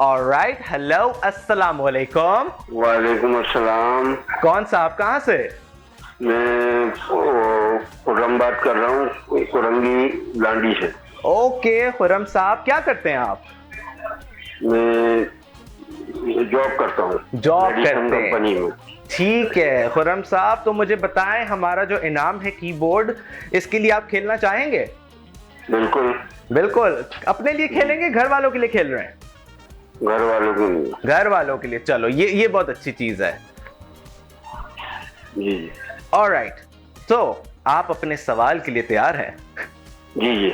Alright, hello, अस्सलाम वालेकुम। वालेकुम अस्सलाम। कौन साहब, कहाँ से? मैं खुर्रम बात कर रहा हूँ, कुरंगी लांडी से। ओके खुर्रम साहब, क्या करते हैं आप? मैं जॉब करता हूँ, जॉब करते हैं, कंपनी में। ठीक है खुर्रम साहब, तो मुझे बताएं हमारा जो इनाम है कीबोर्ड, इसके लिए आप खेलना चाहेंगे? बिल्कुल। बिल्कुल। अपने लिए खेलेंगे, घर वालों के लिए खेल रहे हैं? घर वालों के लिए। घर वालों के लिए, चलो ये बहुत अच्छी चीज है। जी जी। ऑलराइट, तो आप अपने सवाल के लिए तैयार हैं? जी जी।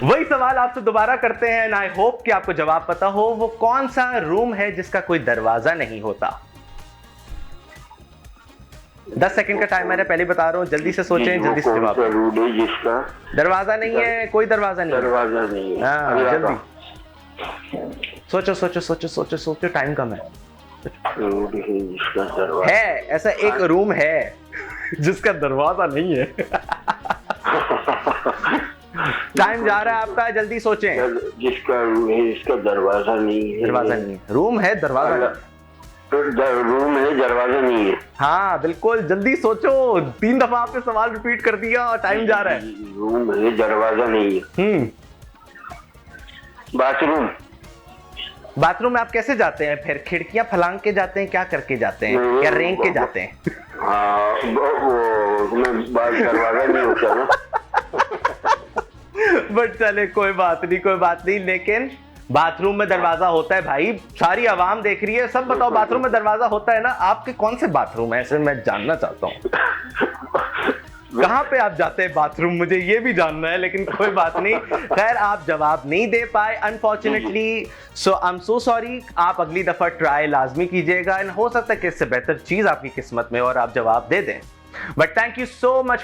वही सवाल आपसे दोबारा करते हैं, आई होप कि आपको जवाब पता हो। वो कौन सा रूम है जिसका कोई दरवाजा नहीं होता? 10 सेकंड का टाइमर है, पहले बता रहा हूं, जल्दी से सोचें, जल्दी से जवाब दें। रूम है जिसका दरवाजा नहीं है, कोई दरवाजा नहीं है। दरवाजा नहीं है। हाँ, जल्दी सोचो सोचो सोचो सोचो सोचो, टाइम कम है। रूम है जिसका दरवाजा है ऐसा एक रूम है जिसका दरवाजा नहीं है। टाइम जा रहा है आपका, जल्दी सोचें। जिसका रूम है जिसका दरवाजा नहीं है। दरवाजा नहीं है, रूम है, दरवाजा नहीं। रूम है, दरवाजा नहीं है। हाँ बिल्कुल, जल्दी सोचो, 3 दफा आपने सवाल रिपीट कर दिया और टाइम जा रहा है। रूम है, दरवाजा नहीं है। बाथरूम। बाथरूम में आप कैसे जाते हैं फिर? खिड़कियां फलांग के जाते हैं, क्या करके जाते हैं, या रेंग के जाते हैं? हाँ, उसमें दरवाजा नहीं होता ना। बट चले, कोई बात नहीं, लेकिन बाथरूम में दरवाजा होता है भाई, सारी आवाम देख रही है, सब बताओ, बाथरूम में दरवाजा होता है ना? आपके कौन से बाथरूम है ऐसे, मैं जानना चाहता हूँ। कहाँ पे आप जाते हैं बाथरूम, मुझे ये भी जानना है, लेकिन कोई बात नहीं। खैर, आप जवाब नहीं दे पाए unfortunately, so I am so sorry. आप अगली दफा ट्राई लाजमी कीजिएगा, एंड हो सकता है कि इससे बेहतर चीज आपकी किस्मत में और आप जवाब दे दें। But thank you so much